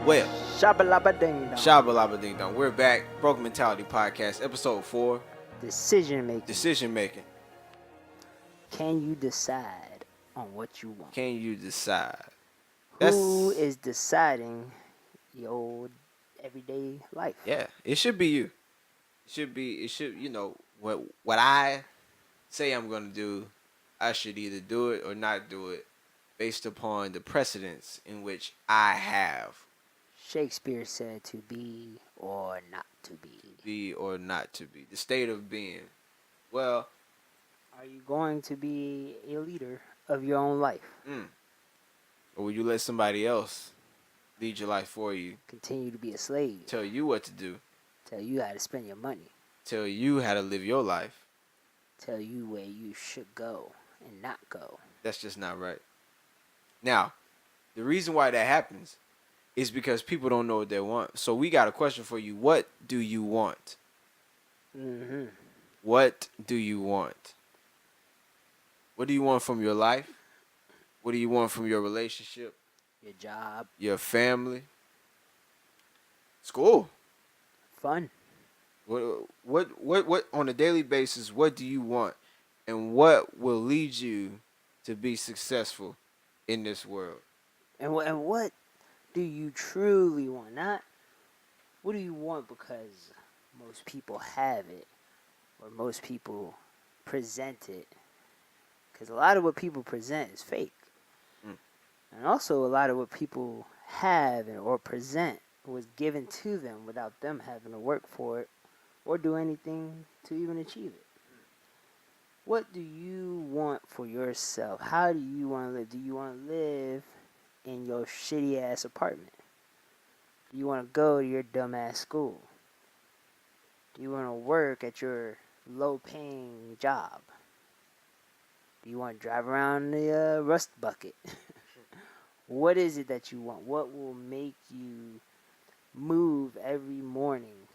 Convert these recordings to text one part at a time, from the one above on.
Will. Shabba ding dong. Shabba Labba Ding Dong. We're back. Broken Mentality Podcast, episode 4. Decision making. Decision making. Can you decide on what you want? Can you decide? Who is deciding your everyday life? Yeah, it should be you. It should, what I say I'm going to do, I should either do it or not do it based upon the precedents in which I have. Shakespeare said to be or not to be. Be or not to be. The state of being. Well, are you going to be a leader of your own life? Or will you let somebody else lead your life for you? Continue to be a slave. Tell you what to do. Tell you how to spend your money. Tell you how to live your life. Tell you where you should go and not go. That's just not right. Now, the reason why that happens is because people don't know what they want. So we got a question for you. What do you want? What do you want? What do you want from your life? What do you want from your relationship? Your job. Your family. School. Fun. What on a daily basis, what do you want? And what will lead you to be successful in this world? And what do you truly want? Not what do you want because most people have it or most people present it. Because a lot of what people present is fake. And also a lot of what people have or present was given to them without them having to work for it or do anything to even achieve it. What do you want for yourself? How do you want to live? Do you want to live in your shitty ass apartment? Do you want to go to your dumb ass school? Do you want to work at your low paying job? Do you want to drive around the rust bucket? What is it that you want? What will make you move every morning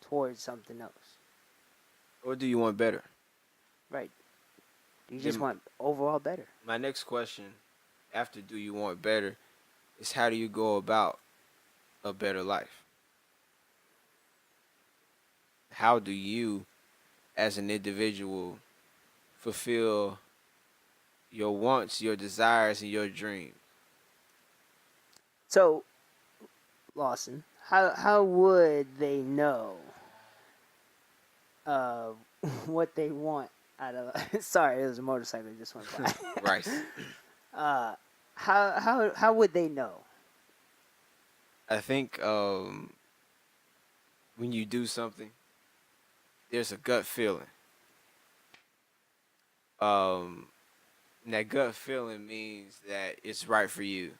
towards something else? Or do you want better? Right. You just want overall better. My next question after do you want better is how do you go about a better life? How do you as an individual fulfill your wants, your desires, and your dreams? So, Lawson, how would they know what they want out of? Sorry, it was a motorcycle that just went by. Right. How would they know? I think when you do something, there's a gut feeling. That gut feeling means that it's right for you.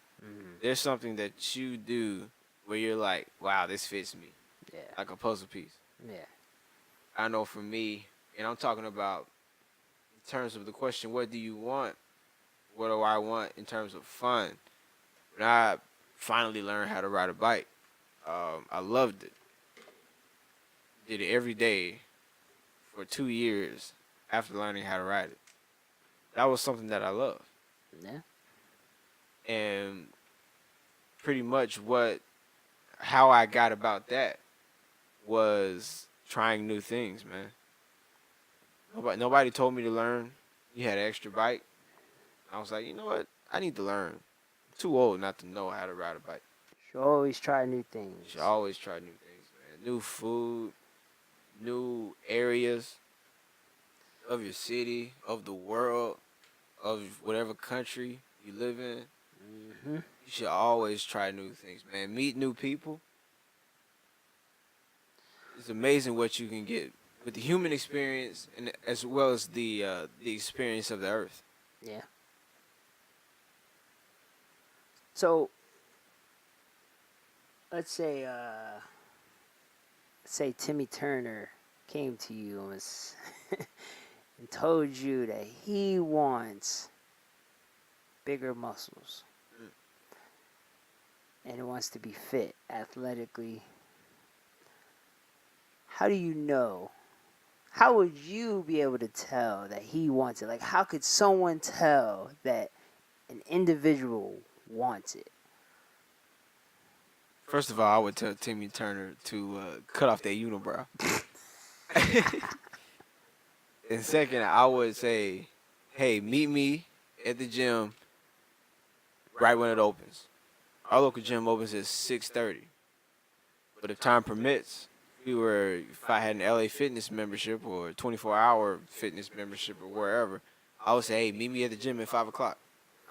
There's something that you do where you're like, wow, this fits me. Yeah. Like a puzzle piece. Yeah. I know for me, and I'm talking about in terms of the question, what do you want? What do I want in terms of fun? When I finally learned how to ride a bike, I loved it. Did it every day for 2 years after learning how to ride it. That was something that I loved. Yeah. And pretty much how I got about that was trying new things, man. Nobody told me to learn. You had an extra bike. I was like, you know what? I need to learn. I'm too old not to know how to ride a bike. Should always try new things. You should always try new things, man. New food, new areas of your city, of the world, of whatever country you live in. You should always try new things, man. Meet new people. It's amazing what you can get with the human experience and as well as the experience of the earth. Yeah. So, let's say Timmy Turner came to you and was and told you that he wants bigger muscles. And he wants to be fit athletically. How do you know? How would you be able to tell that he wants it? Like, how could someone tell that an individual wants it? First of all, I would tell Timmy Turner to cut off that unibrow. And second, I would say, hey, meet me at the gym right when it opens. Our local gym opens at 6:30. But if time permits, if I had an LA Fitness membership or a 24-hour fitness membership or wherever, I would say, hey, meet me at the gym at 5 o'clock.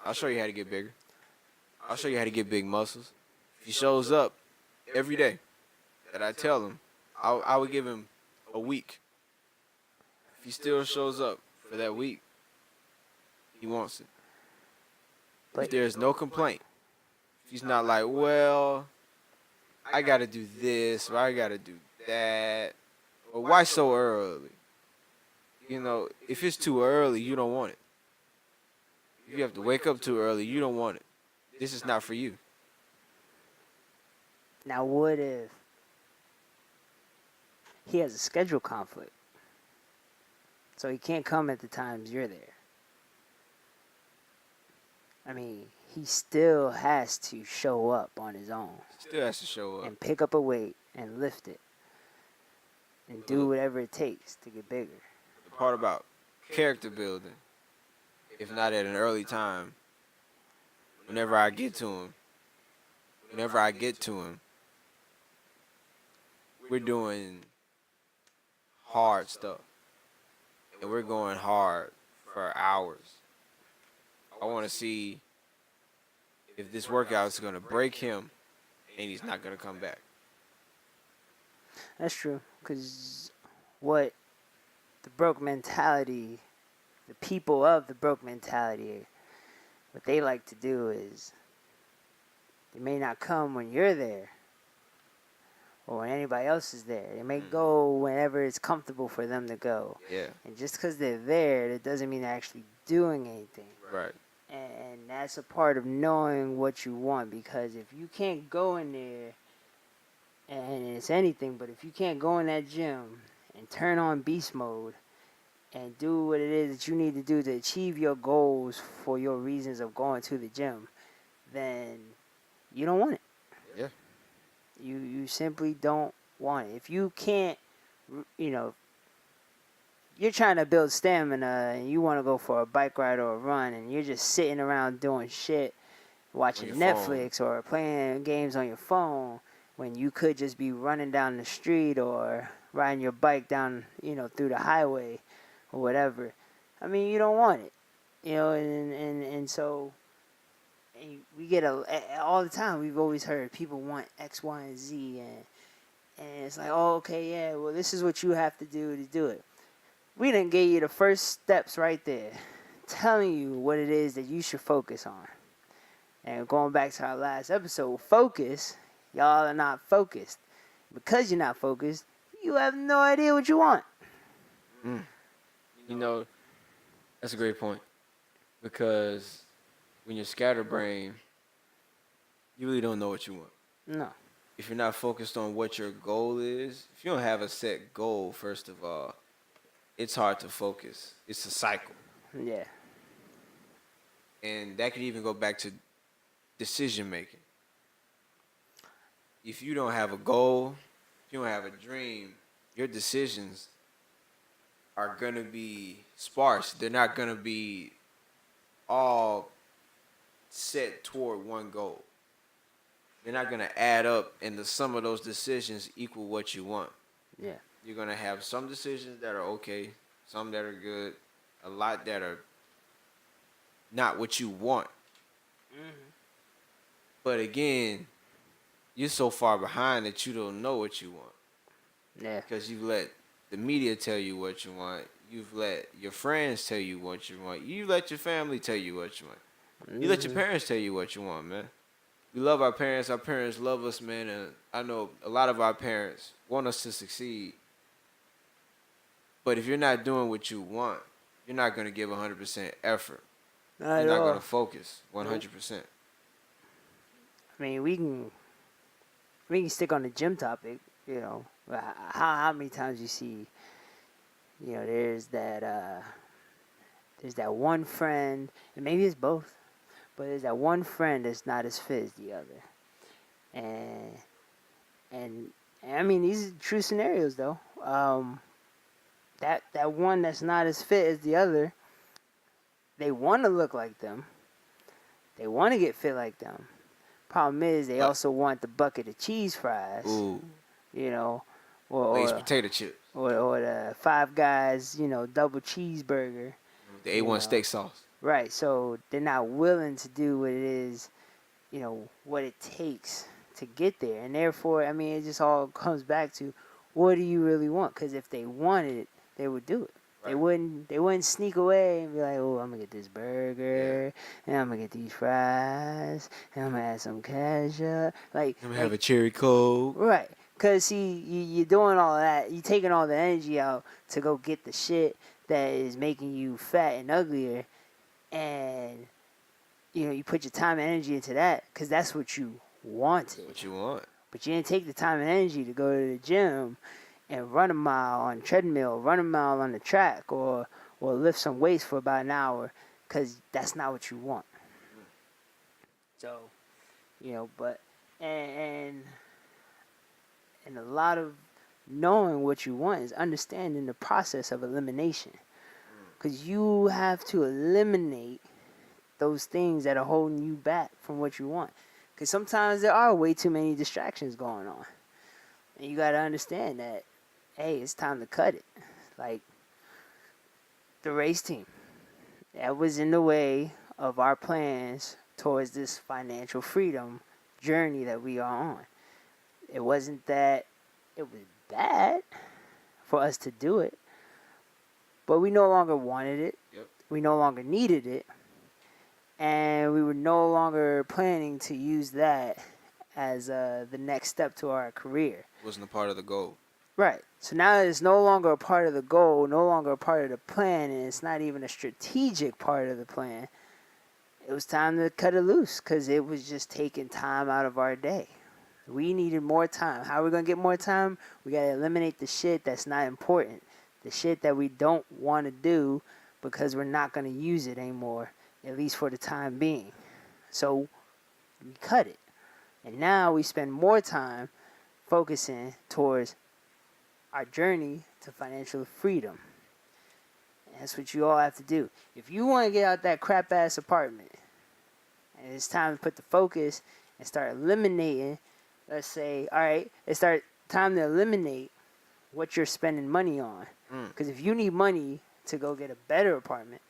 I'll show you how to get bigger. I'll show you how to get big muscles. If he shows up every day that I tell him, I would give him a week. If he still shows up for that week, he wants it. If But there's no complaint, if he's not like, well, I got to do this or I got to do that, or why so early? You know, if it's too early, you don't want it. If you have to wake up too early, you don't want it. This is not for you. now, what if he has a schedule conflict? So he can't come at the times you're there. I mean, he still has to show up on his own Still has to show up. and pick up a weight and lift it and do whatever it takes to get bigger. The part about character building, if not at an early time, whenever I get to him, we're doing hard stuff. And we're going hard for hours. I want to see if this workout is going to break him and he's not going to come back. That's true, because what the broke mentality, the people of the broke mentality, what they like to do is they may not come when you're there or when anybody else is there. They may go whenever it's comfortable for them to go. Yeah, And just because they're there, that doesn't mean they're actually doing anything. right. And that's a part of knowing what you want, because if you can't go in there, and it's anything, but if you can't go in that gym and turn on beast mode and do what it is that you need to do to achieve your goals for your reasons of going to the gym, then you don't want it. Yeah. You simply don't want it. If you can't, you know, you're trying to build stamina and you want to go for a bike ride or a run and you're just sitting around doing shit, watching On your Netflix or playing games on your phone, when you could just be running down the street or riding your bike down, through the highway or whatever. I mean, you don't want it, and so we get all the time. We've always heard people want X, Y, and Z, and it's like, oh, okay, yeah, well, this is what you have to do it. We done gave you the first steps right there, telling you what it is that you should focus on. And going back to our last episode, focus. Y'all are not focused. Because you're not focused, you have no idea what you want. You know, that's a great point. Because when you're scatterbrained, you really don't know what you want. No. If you're not focused on what your goal is, if you don't have a set goal, first of all, it's hard to focus. It's a cycle. Yeah. And that could even go back to decision making. If you don't have a goal, if you don't have a dream, your decisions are going to be sparse. They're not going to be all set toward one goal. They're not going to add up, and the sum of those decisions equal what you want. Yeah. You're going to have some decisions that are okay, some that are good, a lot that are not what you want. But again, you're so far behind that you don't know what you want. Yeah. Because you've let the media tell you what you want. You've let your friends tell you what you want. You let your family tell you what you want. You let your parents tell you what you want, man. We love our parents. Our parents love us, man. And I know a lot of our parents want us to succeed. But if you're not doing what you want, you're not going to give 100% effort. You're not going to focus 100%. I mean, we can stick on the gym topic, How many times you see, there's that one friend, and maybe it's both, but there's that one friend that's not as fit as the other. And And I mean, these are true scenarios though. That one that's not as fit as the other, they want to look like them. They want to get fit like them. Problem is, they But also want the bucket of cheese fries, ooh, you know, or Lay's or, potato chips, or the Five Guys, double cheeseburger, the you A1 know. steak sauce. Right, so they're not willing to do what it is, what it takes to get there. And therefore, I mean, it just all comes back to, what do you really want? Because if they wanted it, they would do it. They Right. wouldn't sneak away and be like, oh, I'm gonna get this Yeah. burger, and I'm gonna get these fries, and I'm gonna add some ketchup. I'm gonna have a cherry coke. Right. Cause see, you're doing all that. You taking all the energy out to go get the shit that is making you fat and uglier, and you put your time and energy into that because that's what you wanted. What you want? But you didn't take the time and energy to go to the gym and run a mile on treadmill, run a mile on the track, or lift some weights for about an hour, because that's not what you want. So, but and a lot of knowing what you want is understanding the process of elimination, because you have to eliminate those things that are holding you back from what you want. Because sometimes there are way too many distractions going on. And you got to understand that, hey, it's time to cut it. Like the race team, that was in the way of our plans towards this financial freedom journey that we are on. It wasn't that it was bad for us to do it, but we no longer wanted it. Yep. We no longer needed it. And we were no longer planning to use that as the next step to our career. Wasn't a part of the goal. Right. So now it's no longer a part of the goal, no longer a part of the plan, and it's not even a strategic part of the plan. It was time to cut it loose because it was just taking time out of our day. We needed more time. How are we going to get more time? We got to eliminate the shit that's not important, the shit that we don't want to do because we're not going to use it anymore, at least for the time being. So we cut it. And now we spend more time focusing towards our journey to financial freedom. And that's what you all have to do. If you want to get out that crap ass apartment, and it's time to put the focus and start eliminating, let's say, all right, it's time to eliminate what you're spending money on. Because if you need money to go get a better apartment,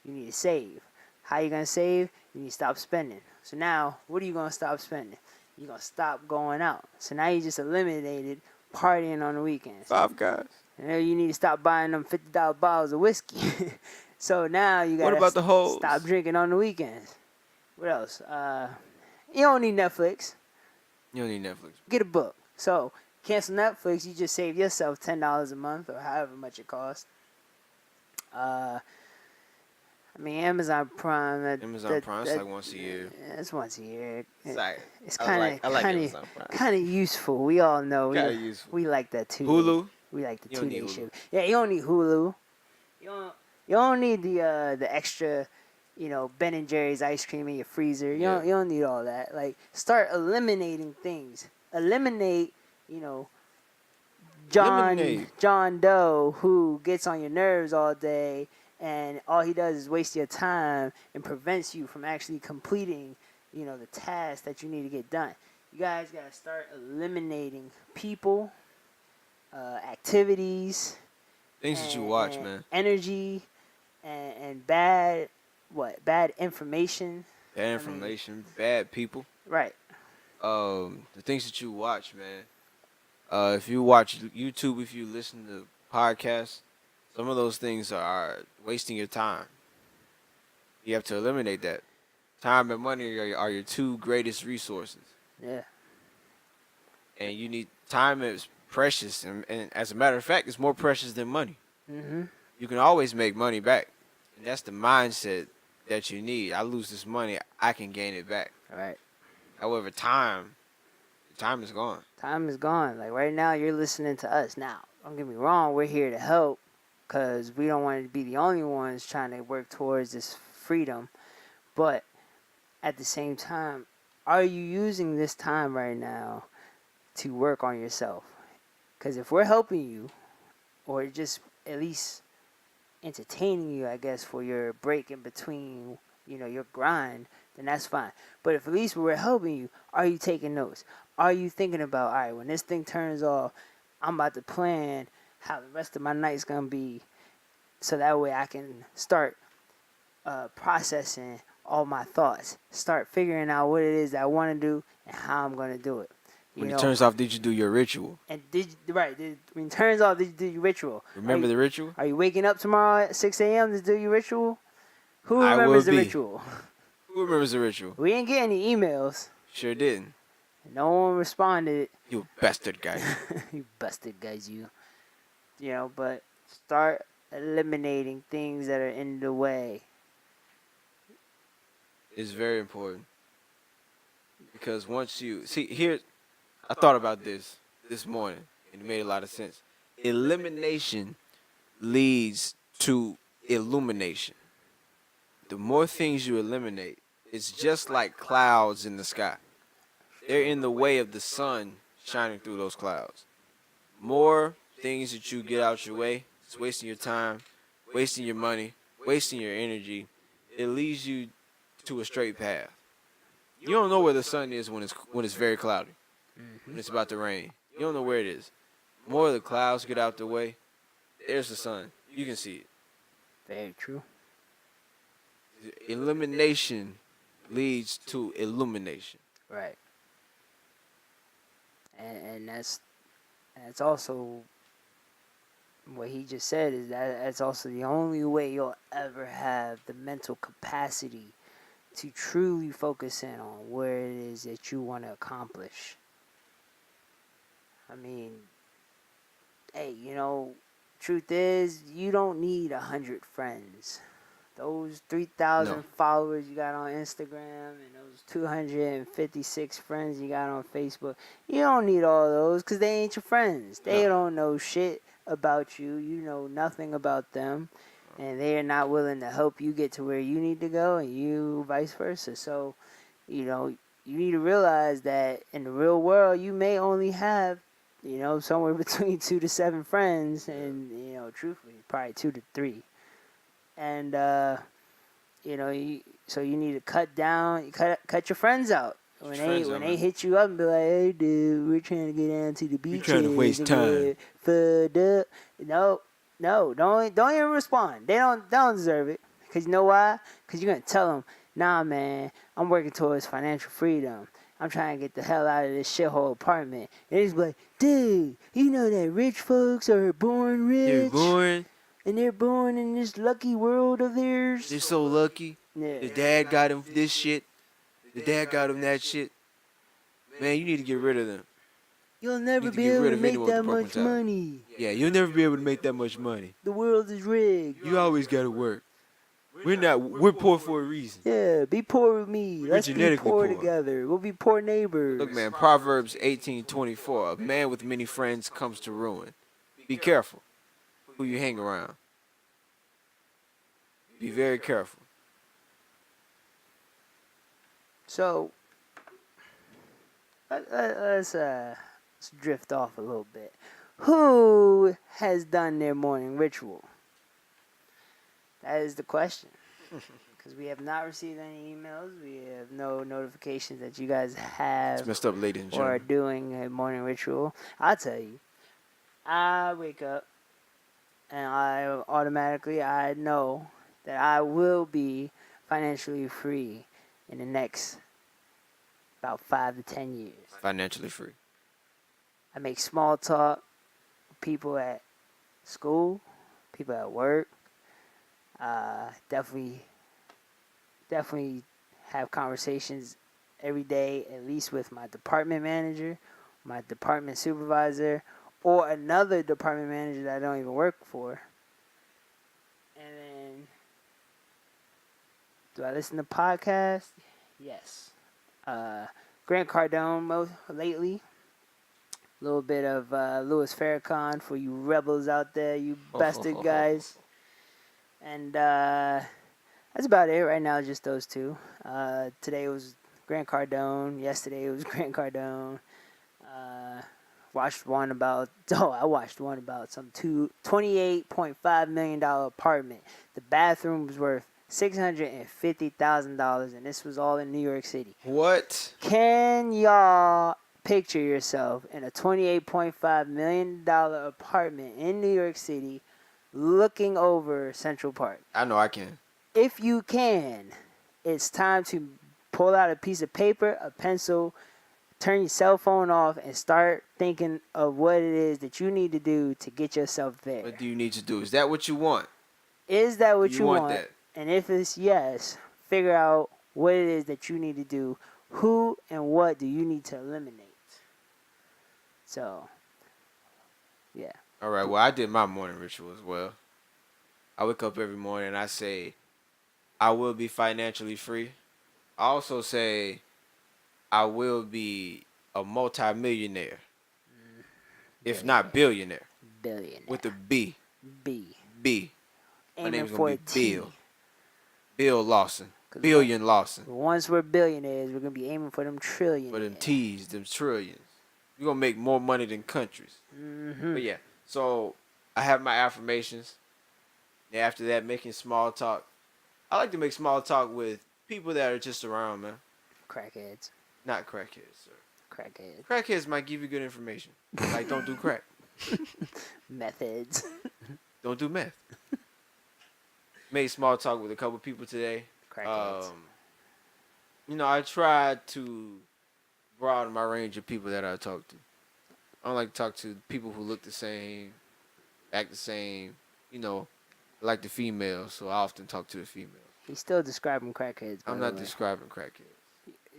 you need to save. How you going to save? You need to stop spending. So now, what are you going to stop spending? You're going to stop going out. So now you just eliminated partying on the weekends. Five Guys. You need to stop buying them $50 bottles of whiskey. So now you got What about the hoes? stop drinking on the weekends. What else? You don't need Netflix. You don't need Netflix. Get a book. So cancel Netflix. You just save yourself $10 a month or however much it costs. I mean, Amazon Prime. Amazon Prime, it's like once a year. It's once a year. Sorry. It's I like Amazon Prime. kind of useful. We all know. Kinda useful. We like that too. Hulu? We like the You don't 2-day need Hulu. shit. Yeah, you don't need Hulu. You don't need the extra, Ben and Jerry's ice cream in your freezer. You don't need all that. Like, start eliminating things. Eliminate, John Doe, who gets on your nerves all day, and all he does is waste your time and prevents you from actually completing, the task that you need to get done. You guys gotta start eliminating people, activities, Things that you watch, man. energy, and bad information. Bad information, bad people. Right. The things that you watch, man. If you watch YouTube, if you listen to podcasts, some of those things are wasting your time. You have to eliminate that. Time and money are your two greatest resources. Yeah. And you need time is precious, and as a matter of fact, it's more precious than money. Mm-hmm. You can always make money back, and that's the mindset that you need. I lose this money, I can gain it back. All right. However, time is gone. Time is gone. Like right now, you're listening to us. Now, don't get me wrong, we're here to help because we don't want to be the only ones trying to work towards this freedom. But at the same time, are you using this time right now to work on yourself. Because if we're helping you, or just at least entertaining you, I guess, for your break in between, your grind, then that's fine. But if at least we're helping you, are you taking notes? Are you thinking about, all right, when this thing turns off, I'm about to plan how the rest of my night's going to be, so that way I can start processing all my thoughts, start figuring out what it is that I want to do and how I'm going to do it. When it turns off, did you do your ritual? And when it turns off, did you do your ritual? Remember the ritual? Are you waking up tomorrow at 6 a.m. to do your ritual? Who I remembers will the be. ritual? Who remembers the ritual? We didn't get any emails. Sure didn't. No one responded. You bastard guy. You busted guys, you. But start eliminating things that are in the way. It's very important. Because once you... See, here... I thought about this morning, and it made a lot of sense. Elimination leads to illumination. The more things you eliminate, it's just like clouds in the sky. They're in the way of the sun shining through those clouds. More things that you get out your way, it's wasting your time, wasting your money, wasting your energy. It leads you to a straight path. You don't know where the sun is when it's very cloudy. When it's about to rain. You don't know where it is. The more the clouds get out the way, there's the sun. You can see it. Very true. Elimination leads to illumination. Right. And that's also what he just said, is that's also the only way you'll ever have the mental capacity to truly focus in on where it is that you want to accomplish. I mean, hey, truth is, you don't need 100 friends. Those 3,000 followers you got on Instagram and those 256 friends you got on Facebook, you don't need all those because they ain't your friends. They don't know shit about you. You know nothing about them. And they're not willing to help you get to where you need to go, and you vice versa. So, you need to realize that in the real world, you may only have somewhere between 2 to 7 friends, and, truthfully, probably 2 to 3. And, so you need to cut your friends out. When they hit you up and be like, hey, dude, we're trying to get down to the beach. You're trying to waste time. No, don't even respond. They don't deserve it. Because you know why? Because you're going to tell them, nah, man, I'm working towards financial freedom. I'm trying to get the hell out of this shithole apartment. And he's like, dude, you know that rich folks are born rich? They're born. And they're born in this lucky world of theirs. They're so lucky. Yeah. The dad got him this shit. The dad got him that shit. Man, you need to get rid of them. You'll never be able to make that much money. Yeah, you'll never be able to make that much money. The world is rigged. You always gotta work. We're poor for a reason. Yeah, be poor with me. Let's be poor together. We'll be poor neighbors. Look, man, Proverbs 18:24. A man with many friends comes to ruin. Be careful who you hang around. Be very careful. So, let's drift off a little bit. Who has done their morning ritual? That is the question. Because we have not received any emails. We have no notifications that you guys have It's messed up, ladies and or are gentlemen. doing a morning ritual. I'll tell you. I wake up and I know that I will be financially free in the next about 5 to 10 years. Financially free. I make small talk with people at school, people at work. Definitely have conversations every day, at least with my department manager, my department supervisor, or another department manager that I don't even work for. And then, do I listen to podcasts? Yes. Grant Cardone lately. A little bit of Louis Farrakhan for you rebels out there, you bastard guys. And that's about it right now, just those two. Today was Grant Cardone. Yesterday it was Grant Cardone. watched one about I watched one about some $28.5 million apartment. The bathroom was worth $650,000, and this was all in New York City. What? Can y'all picture yourself in a $28.5 million apartment in New York City looking over Central Park? I know I can. If you can, it's time to pull out a piece of paper, a pencil, turn your cell phone off, and start thinking of what it is that you need to do to get yourself there. What do you need to do? Is that what you want? Is that what Do you want? that? And if it's yes, figure out what it is that you need to do. Who and what do you need to eliminate? So, yeah. All right. Well, I did my morning ritual as well. I wake up every morning and I say, I will be financially free. I also say, I will be a multi-millionaire, if not billionaire, Billionaire. with a B. B. B. My Aiming name's for gonna a be T. Bill. Bill Lawson. 'Cause Billion Lawson. Once we're billionaires, we're gonna be aiming for them trillion. For them T's, them trillions. We're gonna make more money than countries. Mm-hmm. But yeah, so I have my affirmations. And after that, making small talk. I like to make small talk with people that are just around, man. Crackheads. Not crackheads, sir. Crackheads. Crackheads might give you good information. Like, don't do crack. Methods. Don't do meth. Made small talk with a couple people today. Crackheads. I tried to broaden my range of people that I talk to. I don't like to talk to people who look the same, act the same. I like the females, so I often talk to the females. He's still describing crackheads. I'm not describing crackheads.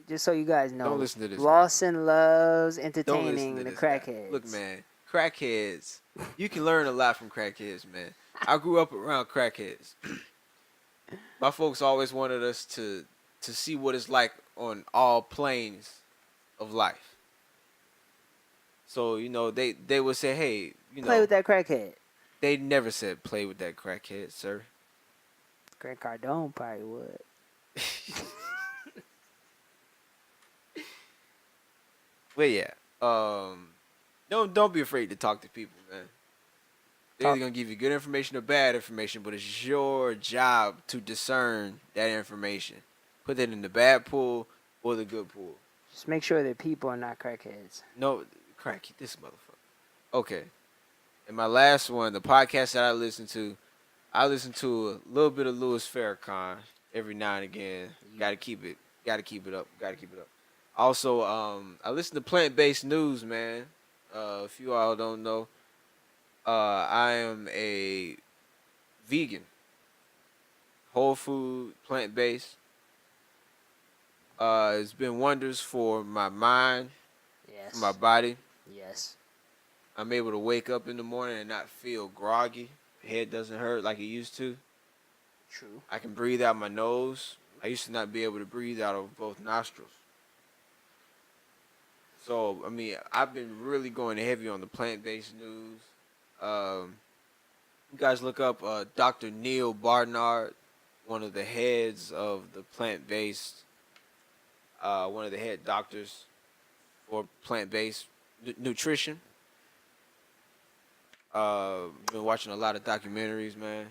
Just so you guys know, Don't listen to this. Lawson loves Don't entertaining listen to the this crackheads. guy. Look, man, crackheads. You can learn a lot from crackheads, man. I grew up around crackheads. My folks always wanted us to see what it's like on all planes of life. So, they would say, hey, Play with that crackhead. They never said play with that crackhead, sir. Grant Cardone probably would. But yeah, don't be afraid to talk to people, man. They're either gonna give you good information or bad information, but it's your job to discern that information. Put that in the bad pool or the good pool. Just make sure that people are not crackheads. No, crack this motherfucker. Okay. And my last one, the podcast that I listen to a little bit of Louis Farrakhan every now and again. Gotta keep it up. Also, I listen to plant-based news, man. If you all don't know, I am a vegan, whole food, plant-based. It's been wonders for my mind, Yes. for my body. Yes. I'm able to wake up in the morning and not feel groggy. Head doesn't hurt like it used to. True. I can breathe out my nose. I used to not be able to breathe out of both nostrils. So, I've been really going heavy on the plant-based news. You guys look up Dr. Neil Barnard, one of the heads of the plant-based, one of the head doctors for plant-based nutrition. Been watching a lot of documentaries, man.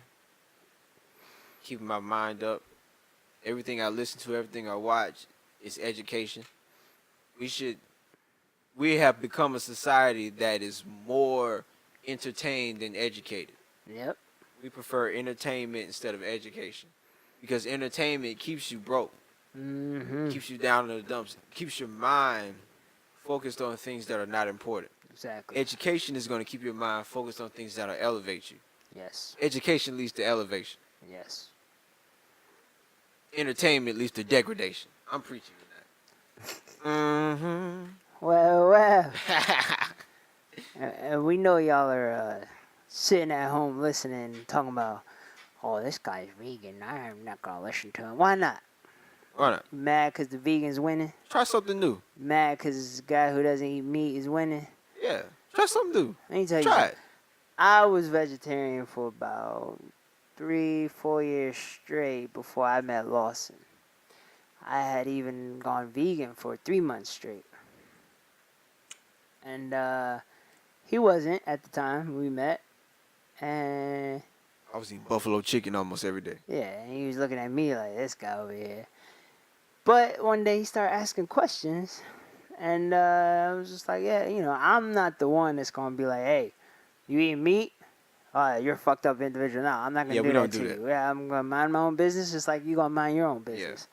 Keeping my mind up. Everything I listen to, everything I watch is education. We have become a society that is more entertained than educated. Yep. We prefer entertainment instead of education. Because entertainment keeps you broke. Mm-hmm. Keeps you down in the dumps. Keeps your mind focused on things that are not important. Exactly. Education is going to keep your mind focused on things that will elevate you. Yes. Education leads to elevation. Yes. Entertainment leads to degradation. I'm preaching that. Mm-hmm. Well. And we know y'all are sitting at home listening, talking about, oh, this guy's vegan. I'm not going to listen to him. Why not? Why not? Mad because the vegan's winning? Try something new. Mad because the guy who doesn't eat meat is winning? Yeah. Try something new. Let me tell you Try something. it. I was vegetarian for about 3-4 years straight before I met Lawson. I had even gone vegan for 3 months straight. And he wasn't at the time we met, and I was eating buffalo chicken almost every day. yeah, and he was looking at me like this guy over here. But one day he started asking questions, and I was just like, yeah, I'm not the one that's gonna be like, hey, you eat meat? You're a fucked up individual. No, I'm not gonna Yeah, do we don't that to do that. you. Yeah, I'm gonna mind my own business, just like you gonna mind your own Yeah. business.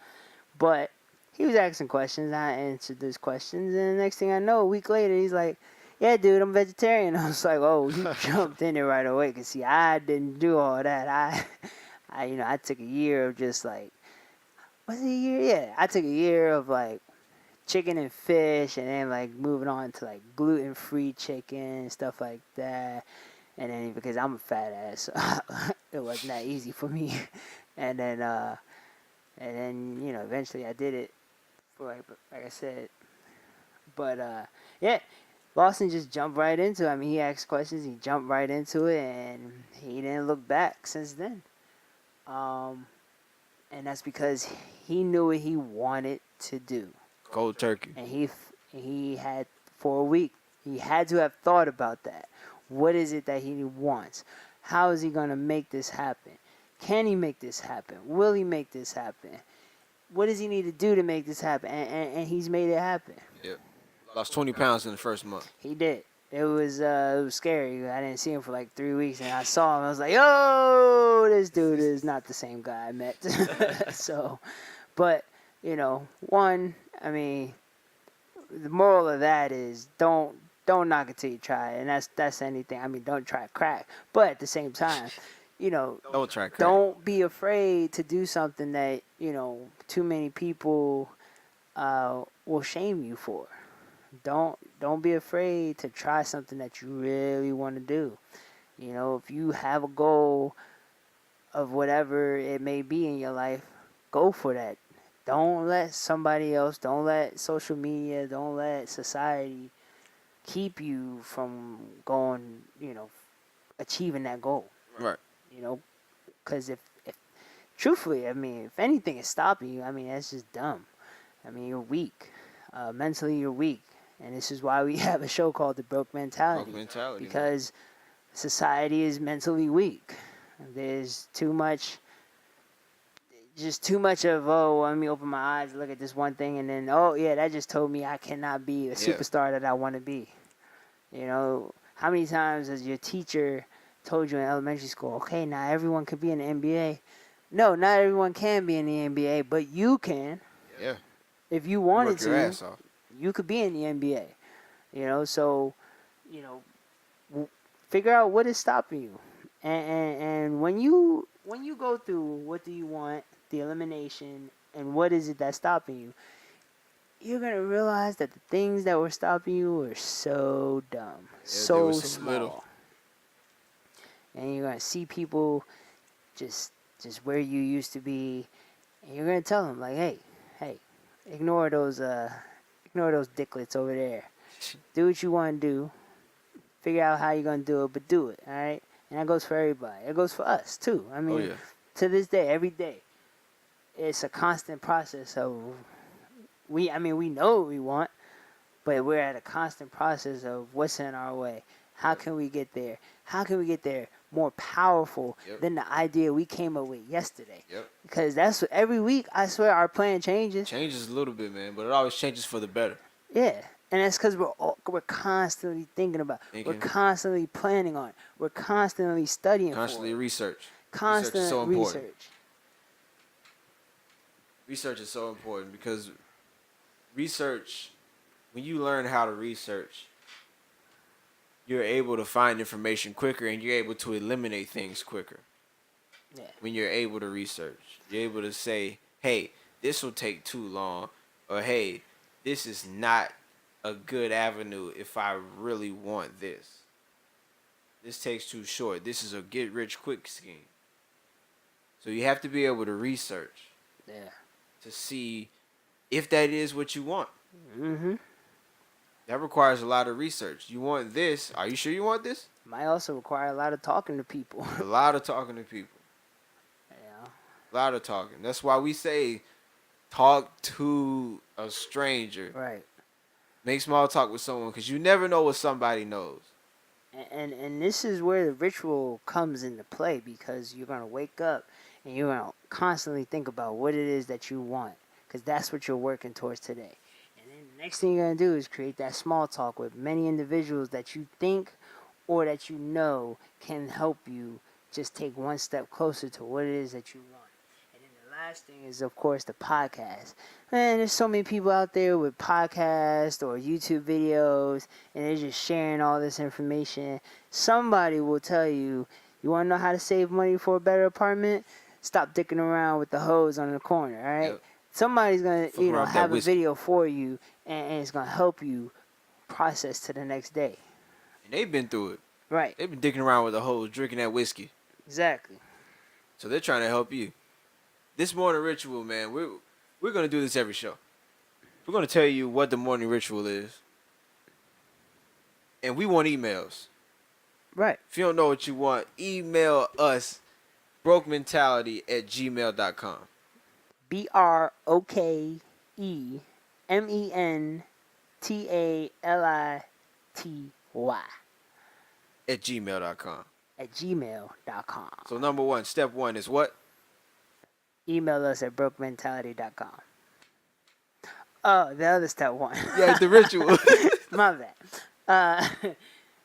But he was asking questions. I answered those questions, and the next thing I know, a week later, he's like, "Yeah, dude, I'm vegetarian." I was like, "Oh, you jumped in it right away." Cause see, I didn't do all that. I took a year of just like, was it a year? Yeah, I took a year of like chicken and fish, and then like moving on to like gluten-free chicken and stuff like that. And then because I'm a fat ass, it wasn't that easy for me. And then eventually I did it for like I said. But yeah, Lawson just jumped right into it. I mean, he asked questions, he jumped right into it, and he didn't look back since then. And that's because he knew what he wanted to do, Cold turkey. and he had for a week. He had to have thought about that. What is it that he wants? How is he gonna make this happen? Can he make this happen? Will he make this happen? What does he need to do to make this happen? And he's made it happen. Yep. Lost 20 pounds in the first month. He did. It was scary. I didn't see him for like 3 weeks, and I saw him. I was like, "Yo, this dude is not the same guy I met." So, but I mean, the moral of that is don't knock it till you try it, and that's anything. I mean, don't try crack, but at the same time, Don't try crack. don't be afraid to do something that too many people will shame you for. Don't be afraid to try something that you really want to do. If you have a goal of whatever it may be in your life, go for that. Don't let somebody else, don't let social media, don't let society keep you from going, achieving that goal. Right. Because if truthfully, I mean, if anything is stopping you, I mean, that's just dumb. I mean, you're weak. Mentally, you're weak. And this is why we have a show called The Broke Mentality. Broke mentality. Because society is mentally weak. There's too much of, let me open my eyes, look at this one thing, and then, oh, yeah, that just told me I cannot be the superstar that I want to be. How many times has your teacher told you in elementary school, okay, now everyone could be in the NBA? No, not everyone can be in the NBA, but you can. Yeah. If you wanted Work your to, ass off. you could be in the NBA. So, figure out what is stopping you. And when you go through what do you want, the elimination, and what is it that's stopping you, you're going to realize that the things that were stopping you were so dumb, so small. Little. And you're going to see people just where you used to be, and you're going to tell them, like, hey, ignore those dicklets over there. Do what you want to do. Figure out how you're going to do it, but do it, all right? And that goes for everybody. It goes for us, too. I mean, to this day, every day, it's a constant process of, we know what we want, but we're at a constant process of what's in our way. How can we get there? How can we get there more powerful than the idea we came up with yesterday? Yep. Because that's what, every week, I swear, our plan changes. Changes a little bit, man, but it always changes for the better. Yeah. And that's because we're constantly thinking about it. We're constantly planning on it. We're constantly studying Constantly for it. research. Constant research is so important. research. Research is so important because research, when you learn how to research, you're able to find information quicker and you're able to eliminate things quicker. Yeah. When you're able to research, you're able to say, hey, this will take too long, or hey, this is not a good avenue if I really want this. This takes too short. This is a get rich quick scheme. So you have to be able to research. Yeah. To see if that is what you want. Mm-hmm. That requires a lot of research. You want this. Are you sure you want this? Might also require a lot of talking to people. A lot of talking to people. Yeah. A lot of talking. That's why we say talk to a stranger. Right. Make small talk with someone because you never know what somebody knows. And this is where the ritual comes into play, because you're going to wake up and you're going to constantly think about what it is that you want, because that's what you're working towards today. And then the next thing you're going to do is create that small talk with many individuals that you think or that you know can help you just take one step closer to what it is that you want. And then the last thing is, of course, the podcast. Man, there's so many people out there with podcasts or YouTube videos, and they're just sharing all this information. Somebody will tell you, you want to know how to save money for a better apartment? Stop dicking around with the hose on the corner, all right? Yep. Somebody's going to, have a whiskey. video for you, and it's going to help you process to the next day. And they've been through it. Right. They've been dicking around with the hose, drinking that whiskey. Exactly. So they're trying to help you. This morning ritual, man, we're going to do this every show. We're going to tell you what the morning ritual is. And we want emails. Right. If you don't know what you want, email us brokementality@gmail.com. BROKEMENTALITY @gmail.com. @gmail.com. So number one, step one is what? Email us at brokementality.com. Oh, the other step one. Yeah, the ritual. My bad.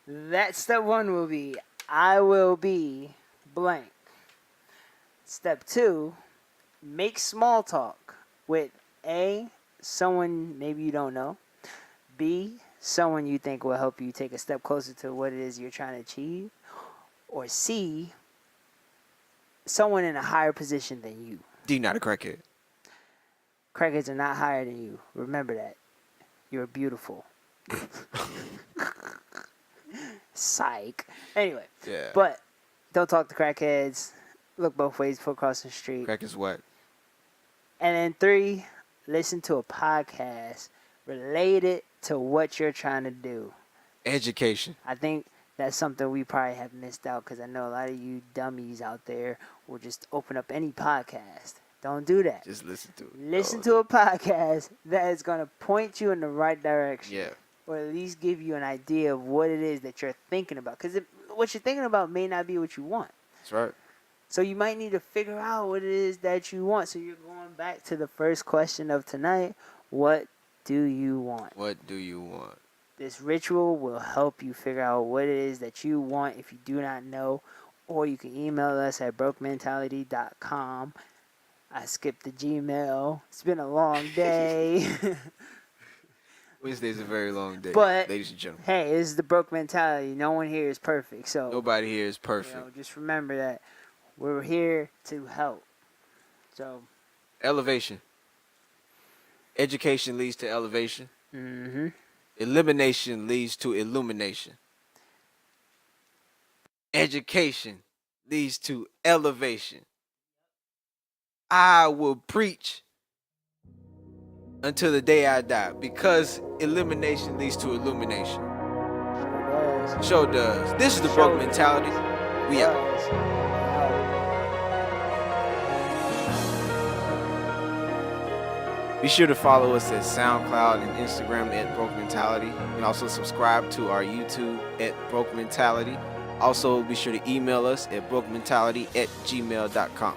That step one will be, I will be blank. Step two, make small talk with A, someone maybe you don't know. B, someone you think will help you take a step closer to what it is you're trying to achieve. Or C, someone in a higher position than you. D, not a crackhead. Crackheads are not higher than you. Remember that. You're beautiful. Psych. Anyway. Yeah. But don't talk to crackheads. Look both ways before crossing the street. Crack is what? And then 3, listen to a podcast related to what you're trying to do. Education. I think that's something we probably have missed out, because I know a lot of you dummies out there will just open up any podcast. Don't do that. Just listen to it. Listen to a podcast that is going to point you in the right direction. Yeah. Or at least give you an idea of what it is that you're thinking about. Because what you're thinking about may not be what you want. That's right. So you might need to figure out what it is that you want. So you're going back to the first question of tonight. What do you want? What do you want? This ritual will help you figure out what it is that you want if you do not know. Or you can email us at brokementality.com. I skipped the Gmail. It's been a long day. Wednesday's a very long day, But, ladies and gentlemen. Hey, this is the broke mentality. No one here is perfect. So Nobody here is perfect. just remember that we're here to help. So Elevation. Education leads to elevation. Mm-hmm. Elimination leads to illumination. Education leads to elevation. I will preach until the day I die, because elimination leads to illumination. Show does. This is the broke mentality. We out. Be sure to follow us at SoundCloud and Instagram at Broke Mentality. You can also subscribe to our YouTube at Broke Mentality. Also, be sure to email us at brokementality@gmail.com.